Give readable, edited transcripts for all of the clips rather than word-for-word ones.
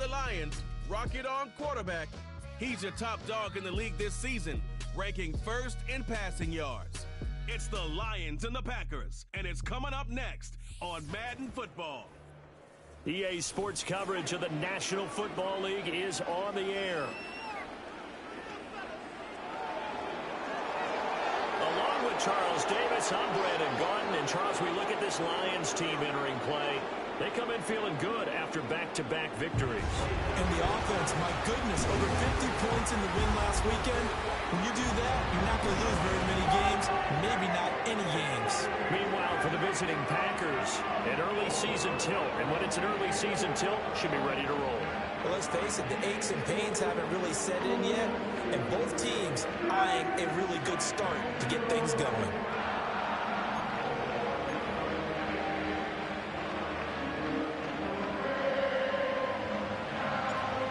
the Lions, Rocket On quarterback. He's your top dog in the league this season, ranking first in passing yards. It's the Lions and the Packers, and it's coming up next on Madden Football. EA Sports coverage of the National Football League is on the air. Along with Charles Davis, I'm Brandon Gaudin. And Charles, we look at this Lions team entering play. They come in feeling good after back-to-back victories. And the offense, my goodness, over 50 points in the win last weekend. When you do that, you're not going to lose very many games, maybe not any games. Meanwhile, for the visiting Packers, an early season tilt. And when it's an early season tilt, should be ready to roll. But let's face it, the aches and pains haven't really set in yet. And both teams eyeing a really good start to get things going.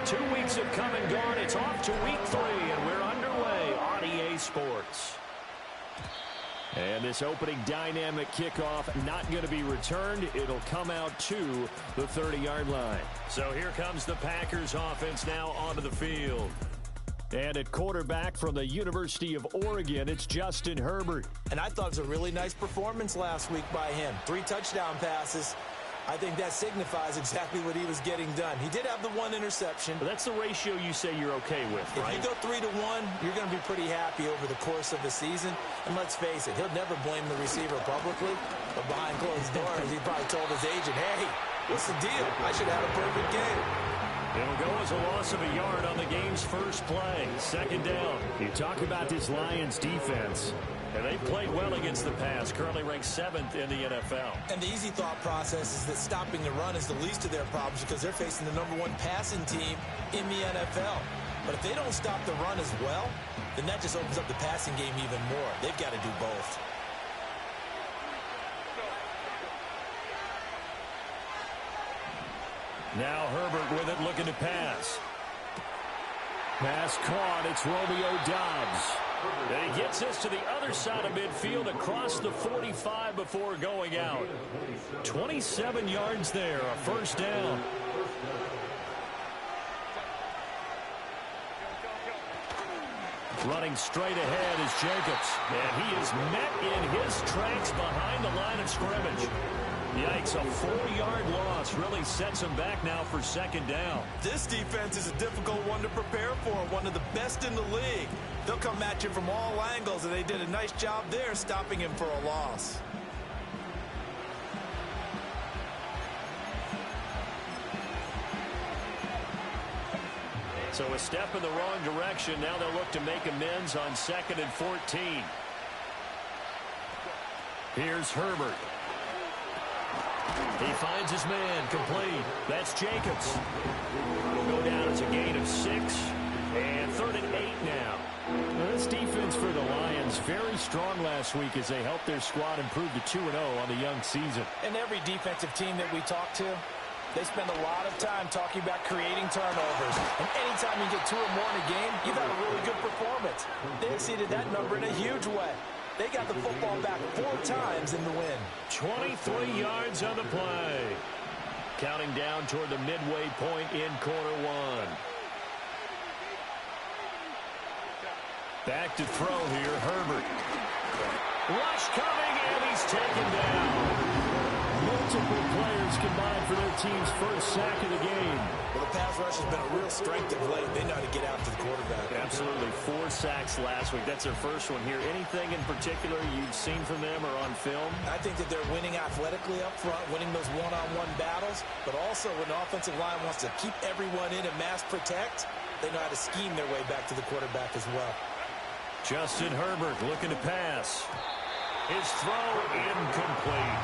2 weeks have come and gone. It's off to week 3, and we're underway on EA Sports. And this opening dynamic kickoff not going to be returned. It'll come out to the 30-yard line. So here comes the Packers offense now onto the field. And at quarterback from the University of Oregon, it's Justin Herbert. And I thought it was a really nice performance last week by him. 3 touchdown passes. I think that signifies exactly what he was getting done. He did have the 1 interception. But that's the ratio you say you're okay with, right? If you go 3-1, you're going to be pretty happy over the course of the season. And let's face it, he'll never blame the receiver publicly. But behind closed doors, he probably told his agent, hey, what's the deal? I should have a perfect game. It'll go as a loss of a yard on the game's first play. 2nd down. You talk about this Lions defense. And they've played well against the pass, currently ranked 7th in the NFL. And the easy thought process is that stopping the run is the least of their problems because they're facing the #1 passing team in the NFL. But if they don't stop the run as well, then that just opens up the passing game even more. They've got to do both. Now Herbert with it, looking to pass. Pass caught. It's Romeo Doubs. And he gets this to the other side of midfield across the 45 before going out. 27 yards there, a first down. Running straight ahead is Jacobs. And he is met in his tracks behind the line of scrimmage. Yikes, a 4-yard loss really sets him back now for 2nd down. This defense is a difficult one to prepare for, one of the best in the league. They'll come at you from all angles, and they did a nice job there stopping him for a loss. So a step in the wrong direction. Now they'll look to make amends on 2nd and 14. Here's Herbert. He finds his man, complete. That's Jacobs. Will go down as a gain of 6. And 3rd and 8 now. Well, this defense for the Lions, very strong last week as they helped their squad improve to 2-0 on the young season. And every defensive team that we talk to, they spend a lot of time talking about creating turnovers. And anytime you get 2 or more in a game, you've had a really good performance. They exceeded that number in a huge way. They got the football back 4 times in the win. 23 yards on the play. Counting down toward the midway point in quarter 1. Back to throw here, Herbert. Rush coming, and he's taken down. Multiple players combined for their team's first sack of the game. Well, the pass rush has been a real strength of late. They know how to get after the quarterback. Absolutely. 4 sacks last week. That's their first one here. Anything in particular you've seen from them or on film? I think that they're winning athletically up front, winning those one-on-one battles, but also when the offensive line wants to keep everyone in and mass protect, they know how to scheme their way back to the quarterback as well. Justin Herbert looking to pass. His throw incomplete.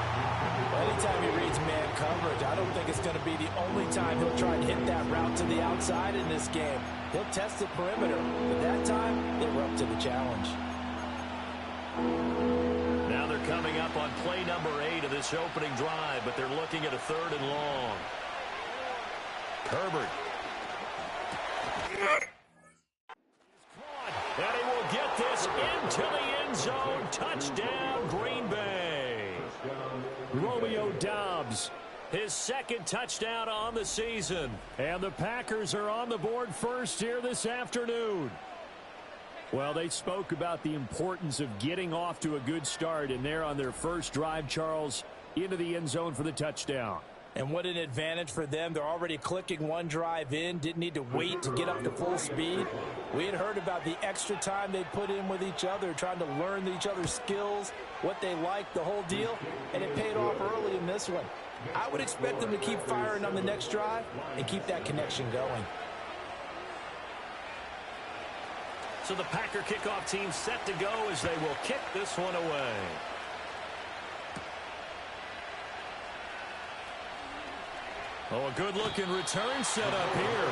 Anytime he reads man coverage, I don't think it's going to be the only time he'll try and hit that route to the outside in this game. He'll test the perimeter, but that time, they were up to the challenge. Now they're coming up on play number 8 of this opening drive, but they're looking at a 3rd and long. Herbert. And he will get this into the end zone. Touchdown, Green Bay. Romeo Doubs His second touchdown on the season. And the Packers are on the board first here this afternoon. Well, they spoke about the importance of getting off to a good start, and they're on their first drive, Charles, into the end zone for the touchdown. And what an advantage for them. They're already clicking one drive in, didn't need to wait to get up to full speed. We had heard about the extra time they put in with each other, trying to learn each other's skills, what they like, the whole deal, and it paid off early in this one. I would expect them to keep firing on the next drive and keep that connection going. So the Packer kickoff team set to go as they will kick this one away. Oh, a good-looking return set up here.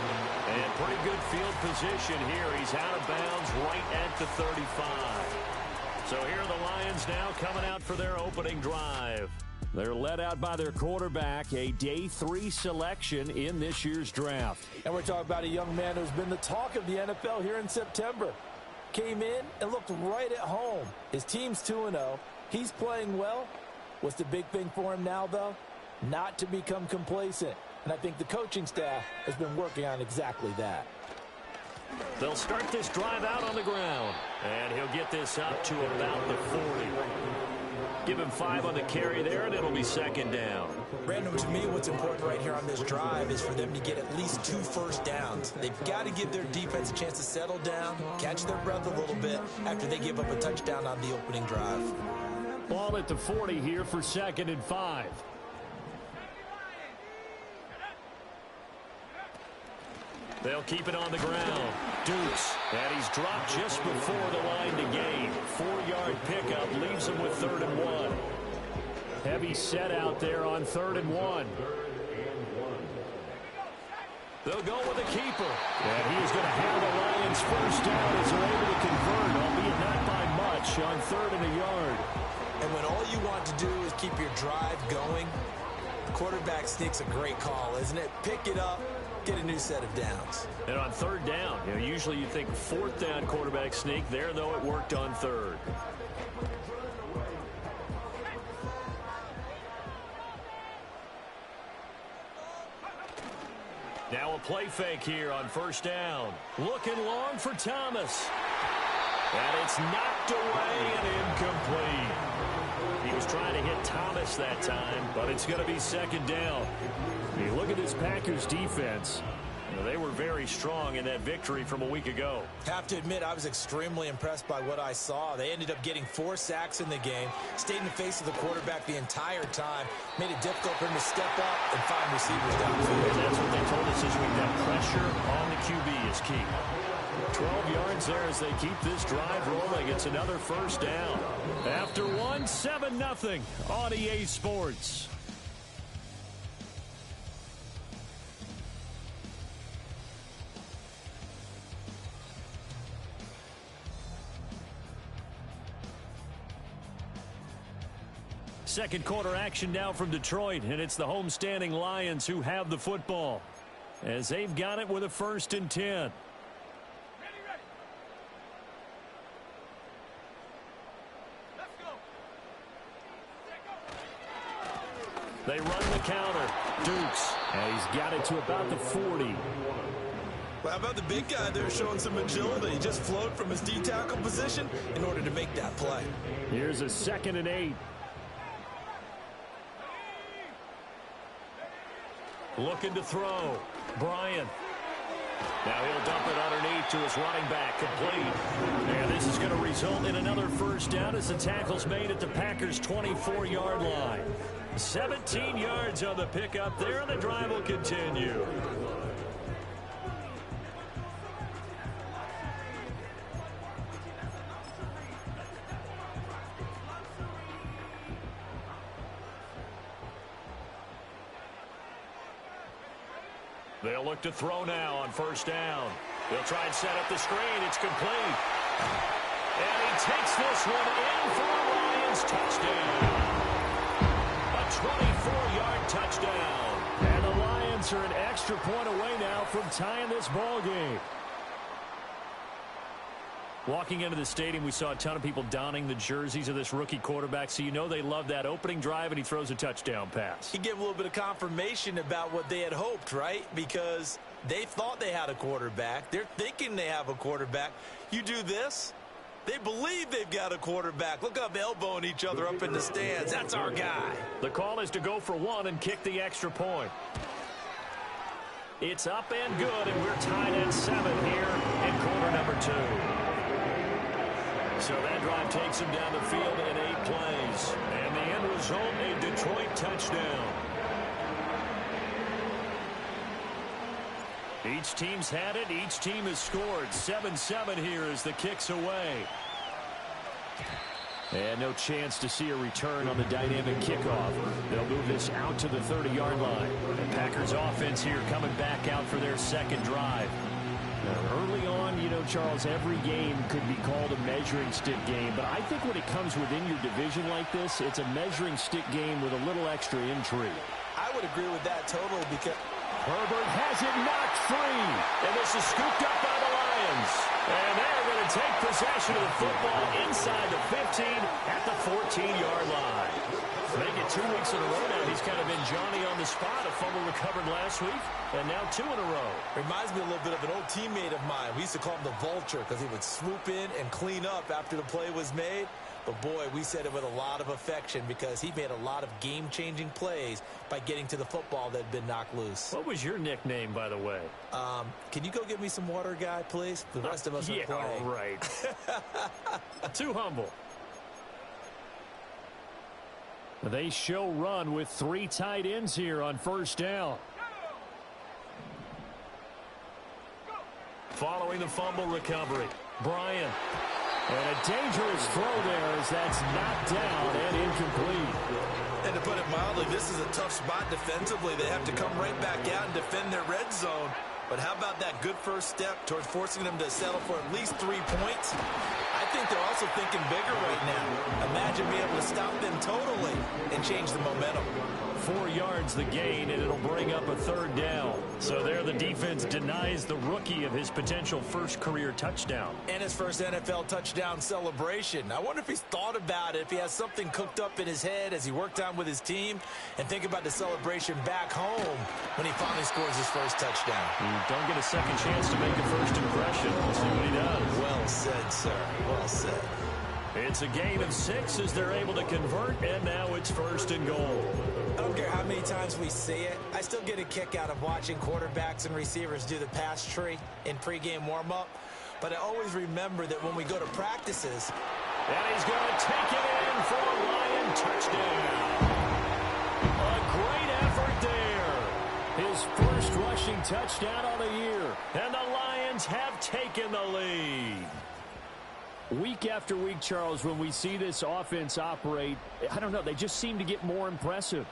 And pretty good field position here. He's out of bounds right at the 35. So here are the Lions now coming out for their opening drive. They're led out by their quarterback, a day 3 selection in this year's draft. And we're talking about a young man who's been the talk of the NFL here in September. Came in and looked right at home. His team's 2-0. He's playing well. What's the big thing for him now, though? Not to become complacent. And I think the coaching staff has been working on exactly that. They'll start this drive out on the ground. And he'll get this up to about the 40. Give him 5 on the carry there, and it'll be second down. Brandon, to me, what's important right here on this drive is for them to get at least 2 first downs. They've got to give their defense a chance to settle down, catch their breath a little bit after they give up a touchdown on the opening drive. Ball at the 40 here for 2nd and 5. They'll keep it on the ground. Dukes. And he's dropped just before the line to gain. 4-yard pickup leaves him with 3rd and 1. Heavy set out there on 3rd and 1. They'll go with a keeper. And he is going to have the Lions first down as they're able to convert, albeit not by much, on 3rd and a yard. And when all you want to do is keep your drive going, quarterback sneak's a great call, isn't it? Pick it up. Get a new set of downs. And on 3rd down, usually you think 4th down quarterback sneak. There, though, it worked on 3rd. Now a play fake here on 1st down. Looking long for Thomas. And it's knocked away and incomplete. He was trying to hit Thomas that time, but it's going to be 2nd down. You look at this Packers defense. They were very strong in that victory from a week ago. Have to admit, I was extremely impressed by what I saw. They ended up getting 4 sacks in the game, stayed in the face of the quarterback the entire time, made it difficult for him to step up and find receivers downfield. And that's what they told us this week, that pressure on the QB is key. 12 yards there as they keep this drive rolling. It's another first down. After one, 7-0 on EA Sports. Second quarter action now from Detroit, and it's the homestanding Lions who have the football as they've got it with a 1st and 10. They run the counter. Dukes, and he's got it to about the 40. Well, how about the big guy there showing some agility? He just flowed from his D-tackle position in order to make that play. Here's a 2nd and 8. Looking to throw. Bryant. Now he'll dump it underneath to his running back. Complete. And this is going to result in another first down as the tackle's made at the Packers' 24-yard line. 17 yards on the pickup there, and the drive will continue. They'll look to throw now on 1st down. They'll try and set up the screen. It's complete. And he takes this one in for a Lions touchdown. A 24-yard touchdown. And the Lions are an extra point away now from tying this ball game. Walking into the stadium, we saw a ton of people donning the jerseys of this rookie quarterback, so you know they love that opening drive, and he throws a touchdown pass. He gave a little bit of confirmation about what they had hoped, right? Because they thought they had a quarterback. They're thinking they have a quarterback. You do this, they believe they've got a quarterback. Look up, elbowing each other up in the stands. That's our guy. The call is to go for one and kick the extra point. It's up and good, and we're tied at 7 here in quarter number 2. So that drive takes him down the field in 8 plays. And the end result, a Detroit touchdown. Each team's had it. Each team has scored. 7-7 here as the kick's away. And no chance to see a return on the dynamic kickoff. They'll move this out to the 30-yard line. The Packers offense here coming back out for their second drive. Now, early on, you know, Charles, every game could be called a measuring stick game. But I think when it comes within your division like this, it's a measuring stick game with a little extra intrigue. I would agree with that totally because Herbert has it knocked free. And this is scooped up by the Lions. And they're going to take possession of the football inside the 15 at the 14-yard line. Make it 2 weeks in a row now. He's kind of been Johnny on the spot. A fumble recovered last week, and now 2 in a row. Reminds me a little bit of an old teammate of mine. We used to call him the Vulture because he would swoop in and clean up after the play was made. But, boy, we said it with a lot of affection because he made a lot of game-changing plays by getting to the football that had been knocked loose. What was your nickname, by the way? Can you go get me some water, guy, please? The rest of us are playing. Yeah, right. Too humble. They show run with 3 tight ends here on first down. Following the fumble recovery, Bryant. And a dangerous throw there as that's knocked down and incomplete. And to put it mildly, this is a tough spot defensively. They have to come right back out and defend their red zone. But how about that good first step towards forcing them to settle for at least 3 points? I think they're also thinking bigger right now. Imagine being able to stop them totally and change the momentum. 4 yards the gain, and it'll bring up a 3rd down. So there the defense denies the rookie of his potential first career touchdown. And his first NFL touchdown celebration. I wonder if he's thought about it, if he has something cooked up in his head as he worked on with his team, and think about the celebration back home when he finally scores his first touchdown. You don't get a second chance to make a first impression. We'll see what he does. Well said, sir. Well said. It's a gain of 6 as they're able to convert, and now it's 1st and goal. I don't care how many times we see it. I still get a kick out of watching quarterbacks and receivers do the pass tree in pregame warm-up. But I always remember that when we go to practices. And he's going to take it in for a Lion touchdown. A great effort there. His first rushing touchdown of the year. And the Lions have taken the lead. Week after week, Charles, when we see this offense operate, I don't know, they just seem to get more impressive.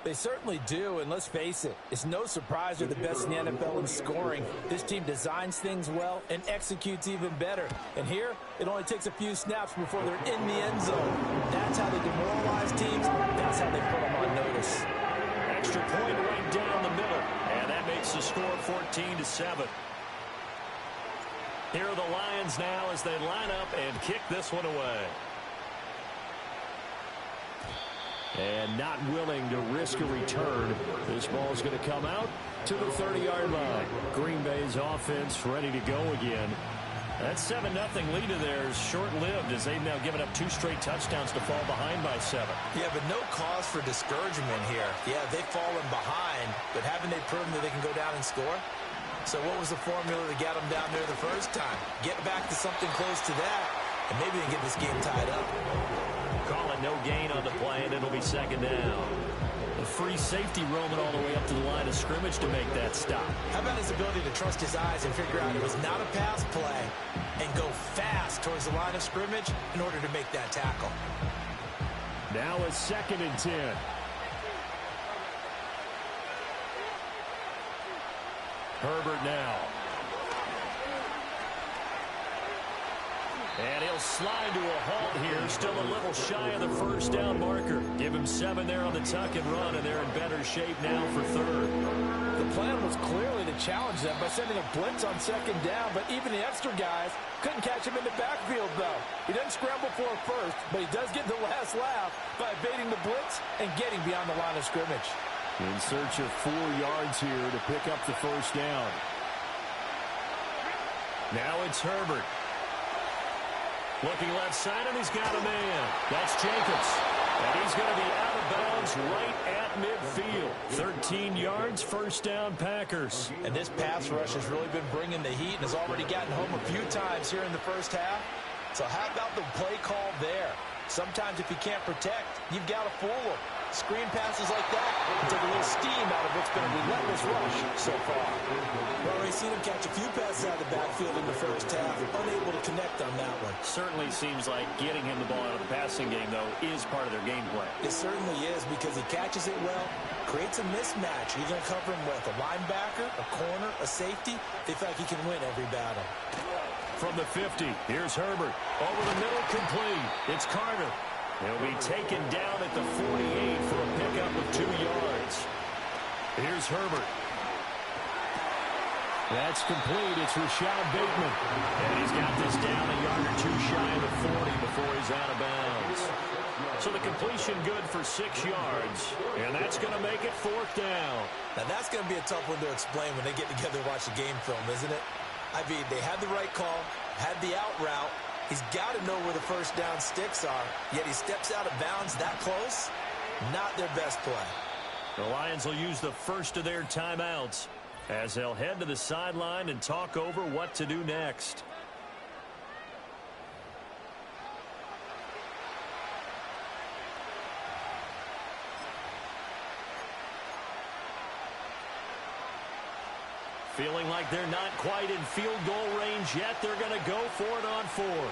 They certainly do, and let's face it, it's no surprise they're the best in the NFL in scoring. This team designs things well and executes even better. And here, it only takes a few snaps before they're in the end zone. That's how they demoralize teams. That's how they put them on notice. Extra point right down the middle, and that makes the score 14-7. Here are the Lions now as they line up and kick this one away. And not willing to risk a return. This ball's going to come out to the 30-yard line. Green Bay's offense ready to go again. That 7-0 lead of theirs short-lived as they've now given up 2 straight touchdowns to fall behind by 7. Yeah, but no cause for discouragement here. Yeah, they've fallen behind, but haven't they proven that they can go down and score? So what was the formula that got them down there the first time? Get back to something close to that, and maybe they can get this game tied up. Call it no gain on the play, and it'll be 2nd down. A free safety roaming all the way up to the line of scrimmage to make that stop. How about his ability to trust his eyes and figure out it was not a pass play and go fast towards the line of scrimmage in order to make that tackle? Now a 2nd and 10. Herbert now. And he'll slide to a halt here, still a little shy of the first down marker. Give him 7 there on the tuck and run, and they're in better shape now for third. The plan was clearly to challenge them by sending a blitz on second down, but even the extra guys couldn't catch him in the backfield, though. He doesn't scramble for a first, but he does get the last laugh by evading the blitz and getting beyond the line of scrimmage. In search of 4 yards here to pick up the first down. Now it's Herbert. Looking left side, and he's got a man. That's Jacobs. And he's going to be out of bounds right at midfield. 13 yards, first down, Packers. And this pass rush has really been bringing the heat and has already gotten home a few times here in the first half. So how about the play call there? Sometimes if you can't protect, you've got to fool them. Screen passes like that can take a little steam out of what's been a relentless rush so far. Well, we've seen him catch a few passes out of the backfield in the first half, unable to connect on that one. Certainly seems like getting him the ball out of the passing game, though, is part of their game plan. It certainly is because he catches it well, creates a mismatch. You're going to cover him with a linebacker, a corner, a safety. They feel like he can win every battle. From the 50, here's Herbert. Over the middle, complete. It's Carter. He'll be taken down at the 48 for a pickup of 2 yards. Here's Herbert. That's complete. It's Rashad Bateman. And he's got this down a yard or 2 shy of the 40 before he's out of bounds. So the completion good for 6 yards. And that's going to make it 4th down. Now that's going to be a tough one to explain when they get together and watch the game film, isn't it? I mean, they had the right call, had the out route. He's got to know where the first down sticks are, yet he steps out of bounds that close. Not their best play. The Lions will use the first of their timeouts as they'll head to the sideline and talk over what to do next. Feeling like they're not quite in field goal range yet. They're going to go for it on 4th.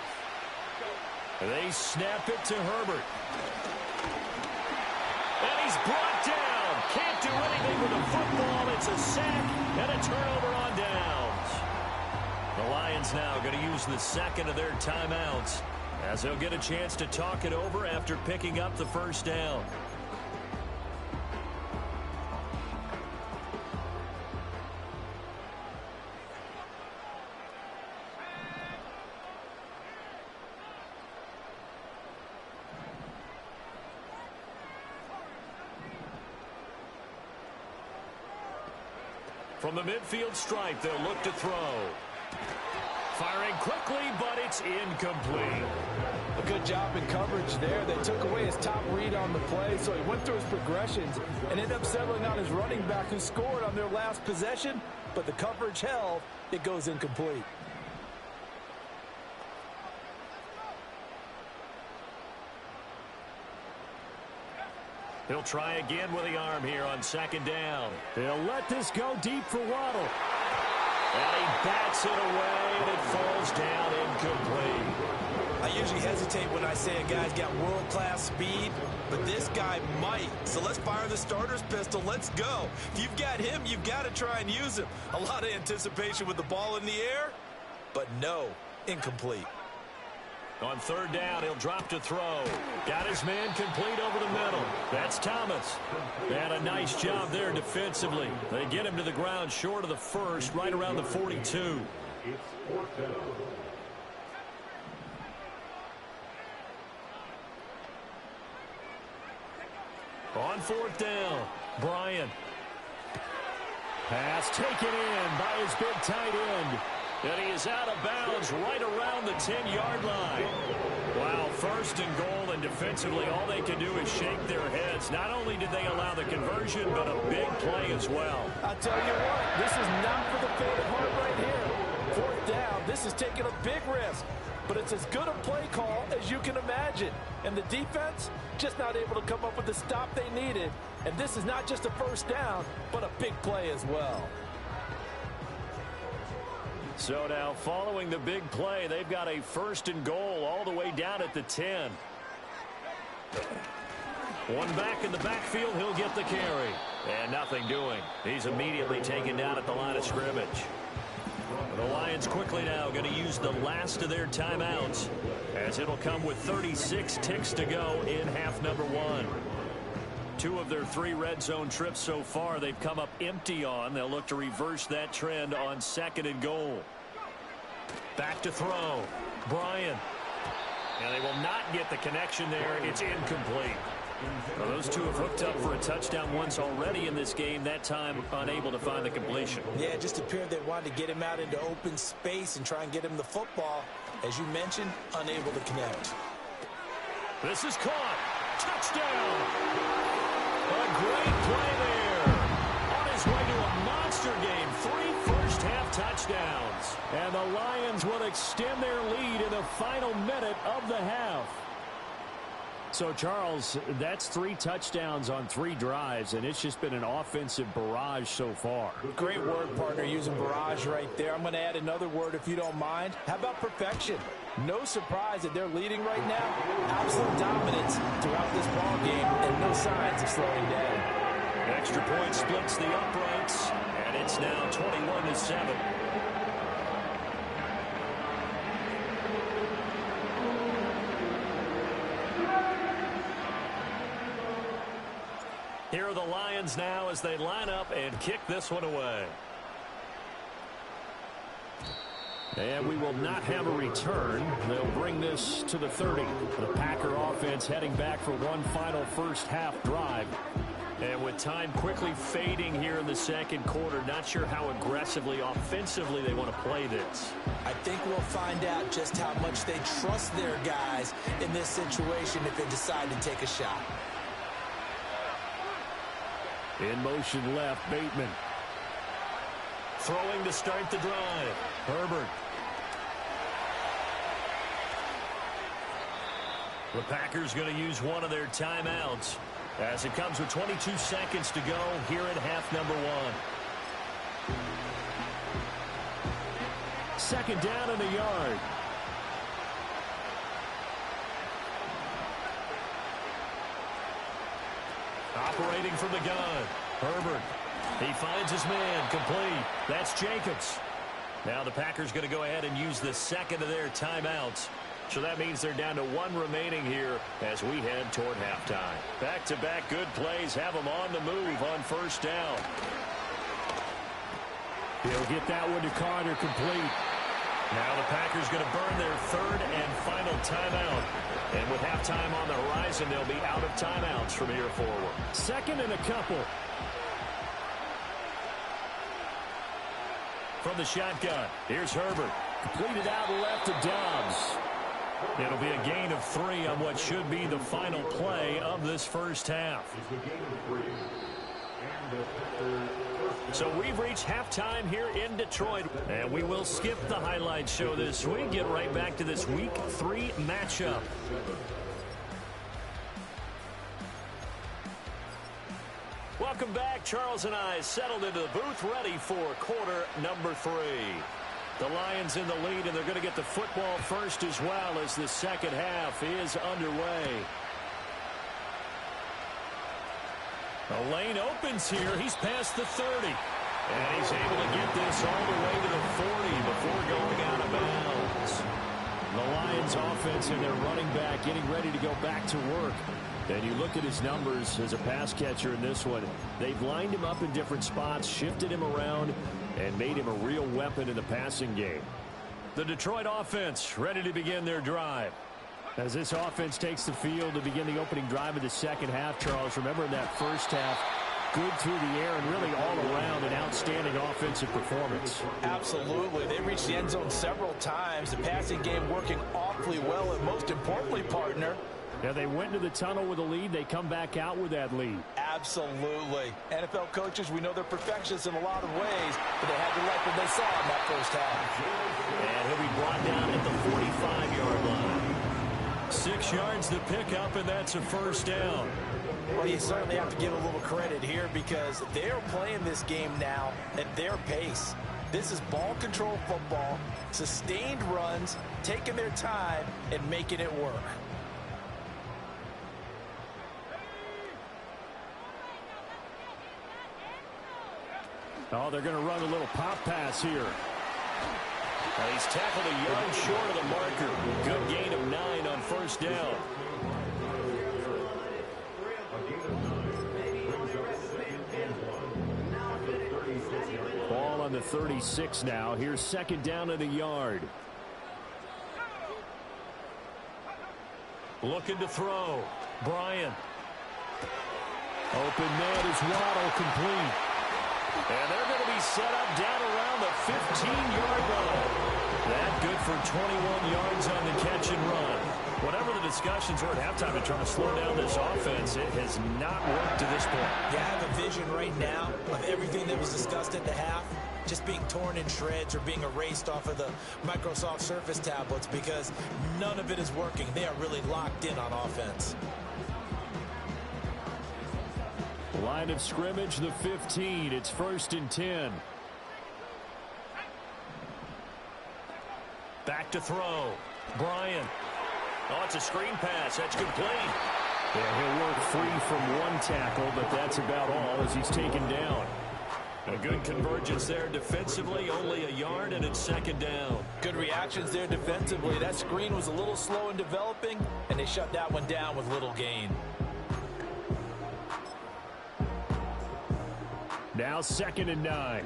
They snap it to Herbert. And he's brought down. Can't do anything with the football. It's a sack and a turnover on downs. The Lions now going to use the second of their timeouts as they'll get a chance to talk it over after picking up the first down. From the midfield stripe, they'll look to throw. Firing quickly, but it's incomplete. A good job in coverage there. They took away his top read on the play, so he went through his progressions and ended up settling on his running back who scored on their last possession, but the coverage held. It goes incomplete. He'll try again with the arm here on second down. They'll let this go deep for Waddle. And he bats it away, and it falls down incomplete. I usually hesitate when I say a guy's got world-class speed, but this guy might. So let's fire the starter's pistol. Let's go. If you've got him, you've got to try and use him. A lot of anticipation with the ball in the air, but no, incomplete. On third down, he'll drop to throw. Got his man complete over the middle. That's Thomas. And a nice job there defensively. They get him to the ground short of the first, right around the 42. On fourth down, Bryant. Pass taken in by his big tight end. And he is out of bounds right around the 10-yard line. Wow, first and goal, and defensively all they can do is shake their heads. Not only did they allow the conversion, but a big play as well. I'll tell you what, this is not for the faint of heart right here. Fourth down, this is taking a big risk. But it's as good a play call as you can imagine. And the defense just not able to come up with the stop they needed. And this is not just a first down, but a big play as well. So now, following the big play, they've got a first and goal all the way down at the 10. One back in the backfield, he'll get the carry. And nothing doing. He's immediately taken down at the line of scrimmage. The Lions quickly now going to use the last of their timeouts, as it'll come with 36 ticks to go in half number one. 2 of their 3 red zone trips so far they've come up empty on. They'll look to reverse that trend on 2nd and goal. Back to throw. Bryant. And they will not get the connection there. It's incomplete. Well, those 2 have hooked up for a touchdown once already in this game, that time unable to find the completion. Yeah, it just appeared they wanted to get him out into open space and try and get him the football. As you mentioned, unable to connect. This is caught. Touchdown. A great play there. On his way to a monster game. 3 first-half touchdowns. And the Lions will extend their lead in the final minute of the half. So, Charles, that's 3 touchdowns on 3 drives, and it's just been an offensive barrage so far. Great word, partner, using barrage right there. I'm going to add another word if you don't mind. How about perfection? No surprise that they're leading right now. Absolute dominance throughout this ball game, and no signs of slowing down. Extra point splits the uprights, and it's now 21-7. Here are the Lions now as they line up and kick this one away. And we will not have a return. They'll bring this to the 30. The Packer offense heading back for one final first half drive. And with time quickly fading here in the second quarter, not sure how aggressively, offensively they want to play this. I think we'll find out just how much they trust their guys in this situation if they decide to take a shot. In motion left, Bateman. Throwing to start the drive. Herbert. The Packers going to use one of their timeouts as it comes with 22 seconds to go here in half number one. 2nd down in the yard. Operating from the gun. Herbert. He finds his man. Complete. That's Jacobs. Now the Packers going to go ahead and use the 2nd of their timeouts. So that means they're down to 1 remaining here as we head toward halftime. Back-to-back good plays have them on the move on 1st down. He'll get that one to Carter, complete. Now the Packers going to burn their 3rd and final timeout. And with halftime on the horizon, they'll be out of timeouts from here forward. 2nd and a couple. From the shotgun, here's Herbert. Completed out left to Dobbs. It'll be a gain of 3 on what should be the final play of this first half. So we've reached halftime here in Detroit, and we will skip the highlight show this week. Get right back to this Week 3 matchup. Welcome back. Charles and I settled into the booth, ready for quarter number 3. The Lions in the lead, and they're going to get the football first as well as the second half is underway. The lane opens here. He's past the 30. And he's able to get this all the way to the 40 before going out of bounds. The Lions offense and their running back getting ready to go back to work. And you look at his numbers as a pass catcher in this one. They've lined him up in different spots, shifted him around, and made him a real weapon in the passing game. The Detroit offense ready to begin their drive. As this offense takes the field to begin the opening drive of the second half, Charles, remember in that first half, good through the air and really all around an outstanding offensive performance. Absolutely. They reached the end zone several times. The passing game working awfully well, and most importantly, partner, yeah, they went into the tunnel with a lead. They come back out with that lead. Absolutely. NFL coaches, we know they're perfectionists in a lot of ways, but they had to like what they saw in that first half. And he'll be brought down at the 45-yard line. 6 yards to pick up, and that's a first down. Well, you certainly have to give a little credit here because they're playing this game now at their pace. This is ball control football, sustained runs, taking their time, and making it work. Oh, they're going to run a little pop pass here. He's tackled a yard short of the marker. Good gain of 9 on first down. Ball on the 36 now. Here's second down and a yard. Looking to throw. Bryant. Open man is Waddle, complete. And they're going to be set up down around the 15-yard line. That good for 21 yards on the catch and run. Whatever the discussions were at halftime in trying to slow down this offense, it has not worked to this point. Yeah, I have a vision right now of everything that was discussed at the half just being torn in shreds or being erased off of the Microsoft Surface tablets because none of it is working. They are really locked in on offense. Line of scrimmage, the 15. It's 1st and 10. Back to throw. Bryant. Oh, it's a screen pass. That's complete. Yeah, he'll work free from one tackle, but that's about all as he's taken down. A good convergence there defensively, only a yard, and it's second down. Good reactions there defensively. That screen was a little slow in developing, and they shut that one down with little gain. Now 2nd and 9.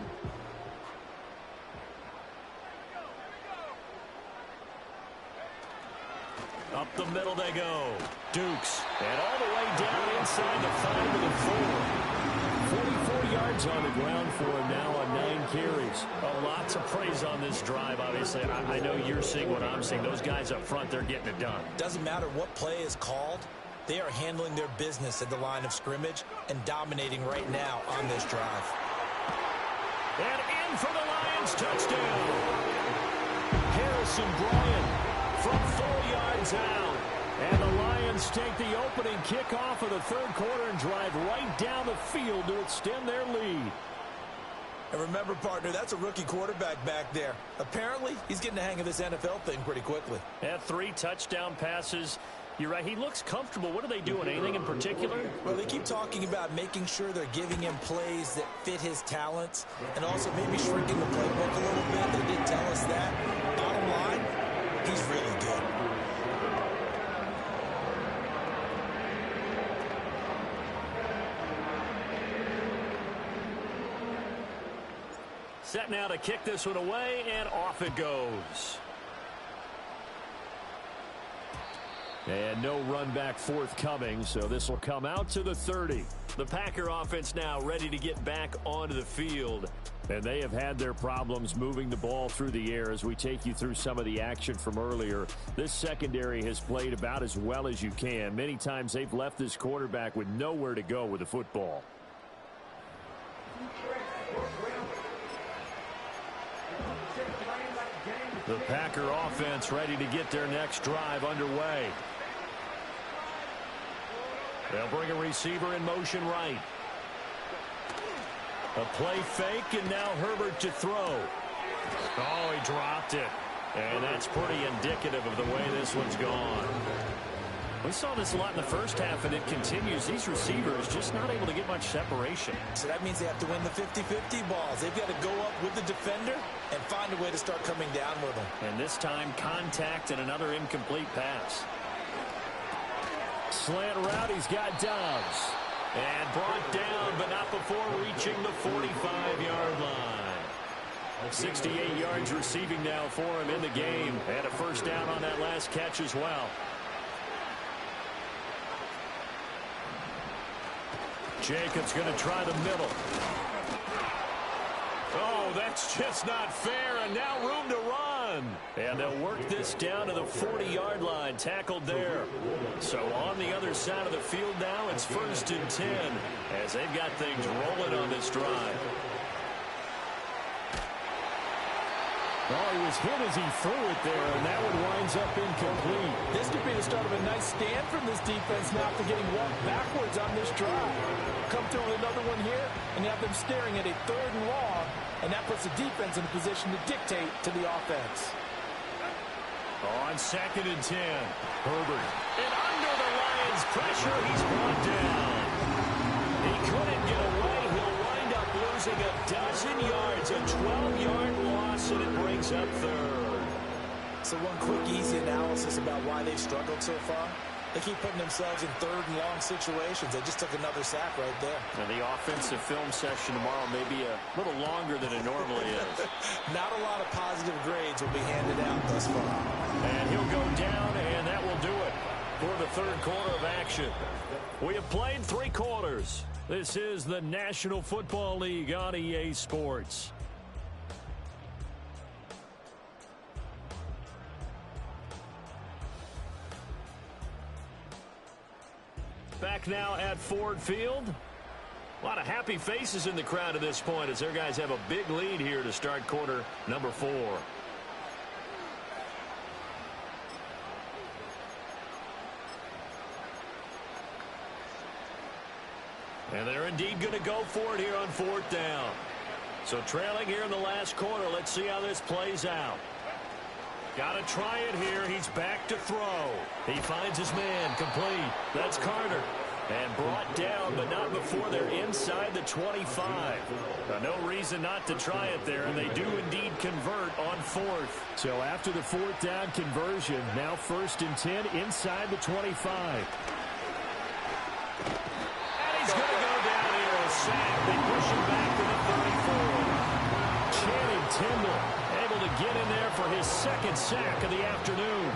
Up the middle they go. Dukes. And all the way down inside the 5 to the 4. 44 yards on the ground for him now on 9 carries. Lots of praise on this drive, obviously. I know you're seeing what I'm seeing. Those guys up front, they're getting it done. Doesn't matter what play is called. They are handling their business at the line of scrimmage and dominating right now on this drive. And in for the Lions, touchdown. Harrison Bryant from 4 yards out. And the Lions take the opening kickoff of the 3rd quarter and drive right down the field to extend their lead. And remember, partner, that's a rookie quarterback back there. Apparently, he's getting the hang of this NFL thing pretty quickly. Had 3 touchdown passes. You're right. He looks comfortable. What are they doing? Anything in particular? Well, they keep talking about making sure they're giving him plays that fit his talents and also maybe shrinking the playbook a little bit. They did tell us that. Bottom line, he's really good. Set now to kick this one away, and off it goes. And no run back forthcoming, so this will come out to the 30. The Packer offense now ready to get back onto the field. And they have had their problems moving the ball through the air as we take you through some of the action from earlier. This secondary has played about as well as you can. Many times they've left this quarterback with nowhere to go with the football. The Packer offense ready to get their next drive underway. They'll bring a receiver in motion right. A play fake, and now Herbert to throw. Oh, he dropped it. And that's pretty indicative of the way this one's gone. We saw this a lot in the first half, and it continues. These receivers just not able to get much separation. So that means they have to win the 50-50 balls. They've got to go up with the defender and find a way to start coming down with them. And this time, contact and another incomplete pass. Slant route, he's got Dobbs. And brought down, but not before reaching the 45-yard line. 68 yards receiving now for him in the game. And a first down on that last catch as well. Jacobs going to try the middle. Oh, that's just not fair, and now room to run. And they'll work this down to the 40-yard line, tackled there. So on the other side of the field now, it's 1st and 10 as they've got things rolling on this drive. Oh, he was hit as he threw it there, and that one winds up incomplete. This could be the start of a nice stand from this defense now after getting walked backwards on this drive. Come through with another one here, and you have them staring at a 3rd and long, and that puts the defense in a position to dictate to the offense. On 2nd and 10, Herbert. And under the Lions' pressure, he's brought down. He couldn't get away. He'll wind up losing a dozen yards, a 12-yard loss, and it brings brings up third. So one quick, easy analysis about why they've struggled so far. They keep putting themselves in third and long situations. They just took another sack right there. And the offensive film session tomorrow may be a little longer than it normally is. Not a lot of positive grades will be handed out thus far. And he'll go down, and that will do it for the third quarter of action. We have played 3 quarters. This is the National Football League on EA Sports. Back now at Ford Field. A lot of happy faces in the crowd at this point as their guys have a big lead here to start quarter number 4. And they're indeed going to go for it here on 4th down. So trailing here in the last quarter. Let's see how this plays out. Got to try it here. He's back to throw. He finds his man complete. That's Carter. And brought down, but not before they're inside the 25. No reason not to try it there, and they do indeed convert on 4th. So after the 4th down conversion, now 1st and 10 inside the 25. And he's going to go down here, a sack. They push him back to the 34. Channing Tindall able to get in there for his 2nd sack of the afternoon.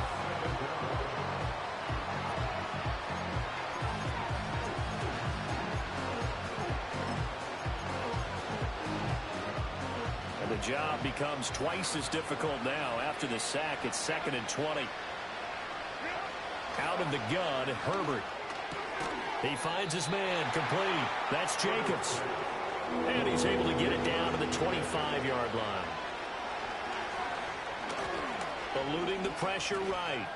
And the job becomes twice as difficult now. After the sack, it's 2nd and 20. Out of the gun, Herbert. He finds his man complete. That's Jacobs. And he's able to get it down to the 25-yard line. Eluding the pressure right.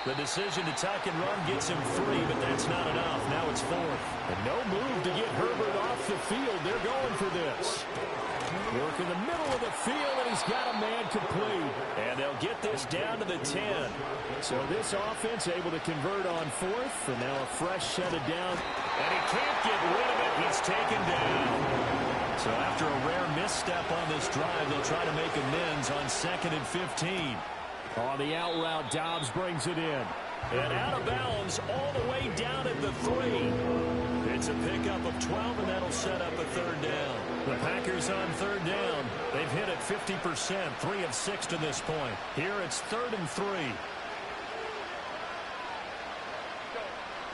The decision to tuck and run gets him 3, but that's not enough. Now it's 4th. And no move to get Herbert off the field. They're going for this. Work in the middle of the field, and he's got a man complete. And they'll get this down to the 10. So this offense able to convert on 4th, and now a fresh set of down. And he can't get rid of it. He's taken down. So after a rare misstep on this drive, they'll try to make amends on 2nd and 15. On the out route, Dobbs brings it in. And out of bounds all the way down at the 3. It's a pickup of 12, and that'll set up a 3rd down. The Packers on 3rd down. They've hit it 50%, 3 of 6 to this point. Here it's 3rd and 3.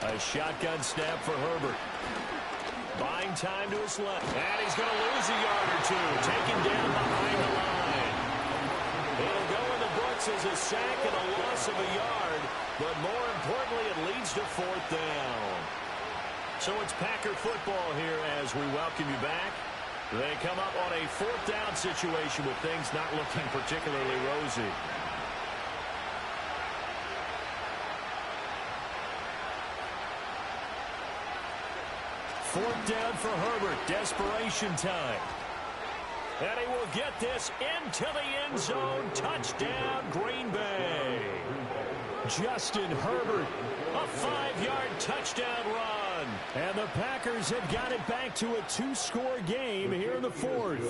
A shotgun snap for Herbert. Buying time to his left. And he's going to lose a yard or 2. Taken down behind the line. It'll go in the books as a sack and a loss of a yard. But more importantly, it leads to 4th down. So it's Packer football here as we welcome you back. They come up on a 4th down situation with things not looking particularly rosy. Fourth down for Herbert. Desperation time. And he will get this into the end zone. Touchdown, Green Bay. Justin Herbert. A 5-yard touchdown run. And the Packers have got it back to a 2-score game here in the 4th.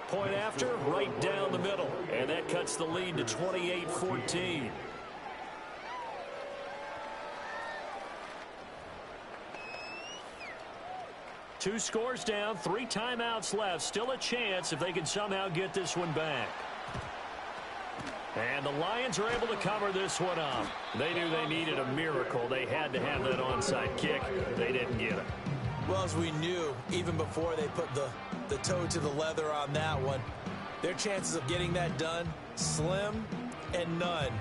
Point after, right down the middle. And that cuts the lead to 28-14. Two scores down, 3 timeouts left. Still a chance if they can somehow get this one back. And the Lions are able to cover this one up. They knew they needed a miracle. They had to have that onside kick. They didn't get it. Well, as we knew, even before they put the toe to the leather on that one, their chances of getting that done, slim and none.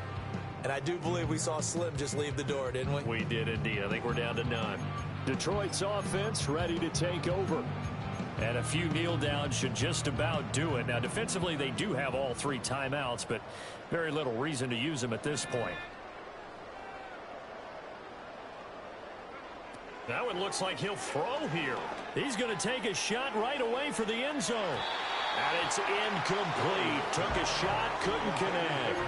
And I do believe we saw Slim just leave the door, didn't we? We did indeed. I think we're down to none. Detroit's offense ready to take over. And a few kneel downs should just about do it. Now, defensively, they do have all 3 timeouts, but very little reason to use them at this point. Now it looks like he'll throw here. He's going to take a shot right away for the end zone. And it's incomplete. Took a shot, couldn't connect.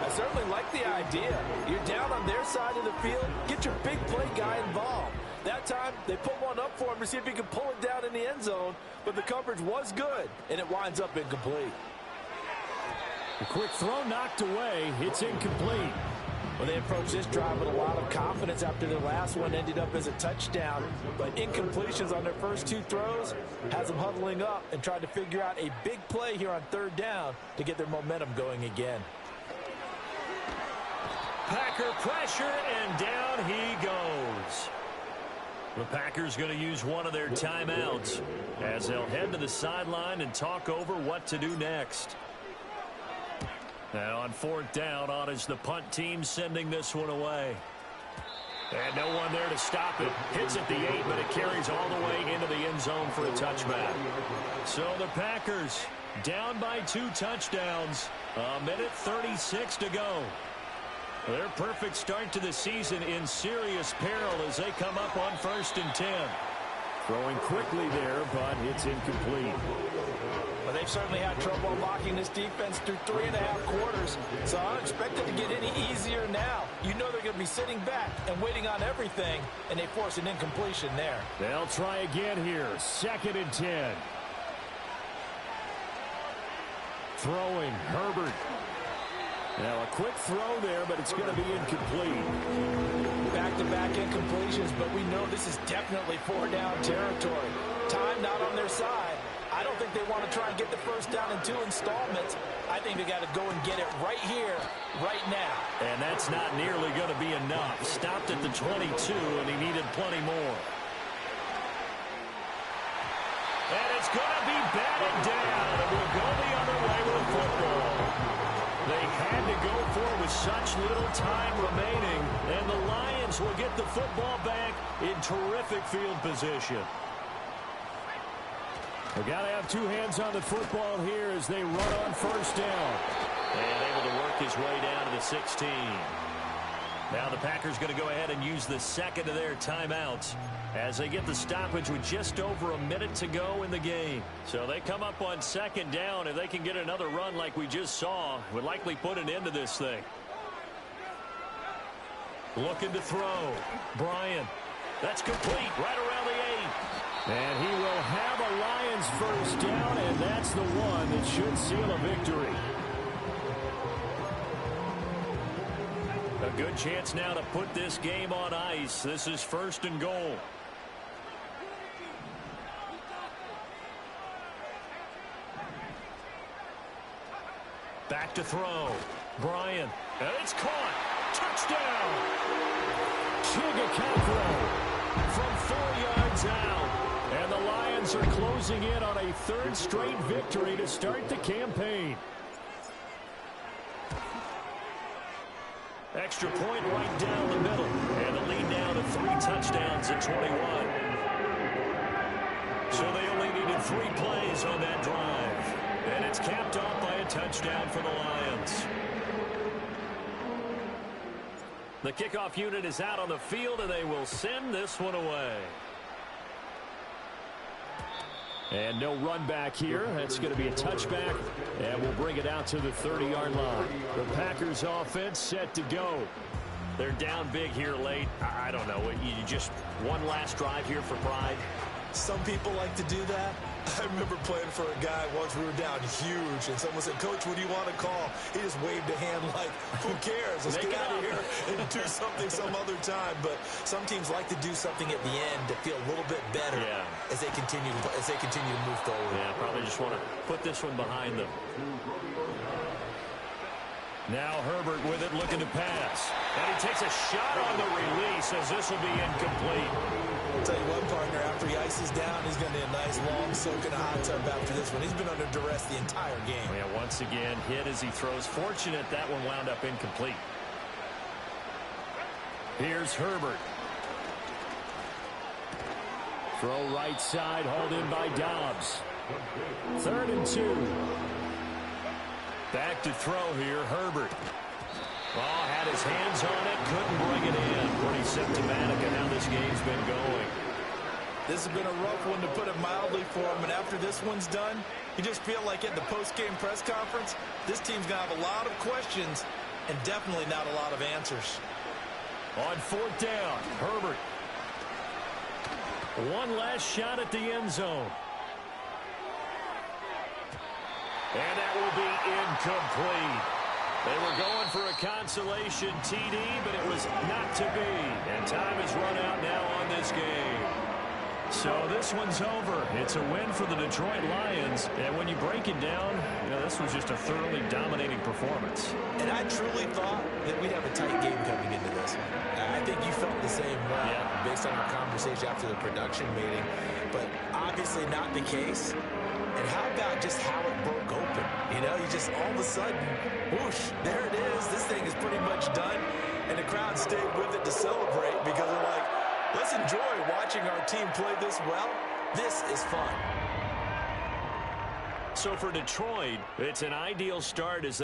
I certainly like the idea. You're down on their side of the field. Get your big play guy involved. That time, they put one up for him to see if he could pull it down in the end zone, but the coverage was good, and it winds up incomplete. A quick throw knocked away. It's incomplete. Well, they approached this drive with a lot of confidence after their last one ended up as a touchdown. But incompletions on their first two throws has them huddling up and trying to figure out a big play here on third down to get their momentum going again. Packer pressure, and down he goes. The Packers going to use one of their timeouts as they'll head to the sideline and talk over what to do next. Now on fourth down, on is the punt team sending this one away. And no one there to stop it. Hits at the 8, but it carries all the way into the end zone for a touchback. So the Packers down by 2 touchdowns. A minute 36 to go. Their perfect start to the season in serious peril as they come up on 1st and 10. Throwing quickly there, but it's incomplete. Well, they've certainly had trouble unlocking this defense through 3.5 quarters, so I don't expect it to get any easier now. You know they're going to be sitting back and waiting on everything, and they force an incompletion there. They'll try again here. 2nd and 10. Throwing, Herbert. Now a quick throw there, but it's going to be incomplete. Back-to-back incompletions, but we know this is definitely 4-down territory. Time not on their side. I don't think they want to try and get the first down in 2 installments. I think they got to go and get it right here, right now. And that's not nearly going to be enough. Stopped at the 22, and he needed plenty more. And it's going to be batted down, and we'll go the other way with football. They had to go for it with such little time remaining, and the Lions will get the football back in terrific field position. They've got to have 2 hands on the football here as they run on 1st down. And able to work his way down to the 16. Now the Packers going to go ahead and use the second of their timeouts as they get the stoppage with just over a minute to go in the game. So they come up on 2nd down. If they can get another run like we just saw, would likely put an end to this thing. Looking to throw. Bryant. That's complete right around the 8. And he will have a Lions first down, and that's the one that should seal a victory. A good chance now to put this game on ice. This is 1st and goal. Back to throw. Bryant. And it's caught. Touchdown. Chigacafro From 4 yards out. And the Lions are closing in on a 3rd straight victory to start the campaign. Extra point right down the middle. And a lead now to 3 touchdowns at 21. So they only needed 3 plays on that drive. And it's capped off by a touchdown for the Lions. The kickoff unit is out on the field, and they will send this one away. And no run back here. That's going to be a touchback, and we'll bring it out to the 30-yard line. The Packers offense set to go. They're down big here late. I don't know. You just one last drive here for pride. Some people like to do that. I remember playing for a guy once. We were down huge, and someone said, "Coach, what do you want to call?" He just waved a hand like, "Who cares? Let's get out of here and do something some other time." But some teams like to do something at the end to feel a little bit better as they continue to move forward. Yeah, probably just want to put this one behind them. Now Herbert with it, looking to pass. And he takes a shot on the release as this will be incomplete. I'll tell you what, partner, after he ices down, he's going to need a nice long soak in a hot tub after this one. He's been under duress the entire game. Yeah, once again, hit as he throws. Fortunate that one wound up incomplete. Here's Herbert. Throw right side, hauled in by Dobbs. 3rd and 2. Back to throw here, Herbert. Oh, had his hands on it, couldn't bring it in. Pretty symptomatic of how this game's been going. This has been a rough one, to put it mildly, for him. And after this one's done, you just feel like at the post-game press conference, this team's going to have a lot of questions and definitely not a lot of answers. On 4th down, Herbert. One last shot at the end zone. And that will be incomplete. They were going for a consolation TD, but it was not to be. And time has run out now on this game. So this one's over. It's a win for the Detroit Lions. And when you break it down, this was just a thoroughly dominating performance. And I truly thought that we'd have a tight game coming into this one. I think you felt the same way based on our conversation after the production meeting. But obviously not the case. And how about just how it broke open? You just all of a sudden, whoosh, there it is. This thing is pretty much done. And the crowd stayed with it to celebrate because they're like, let's enjoy watching our team play this well. This is fun. So for Detroit, it's an ideal start as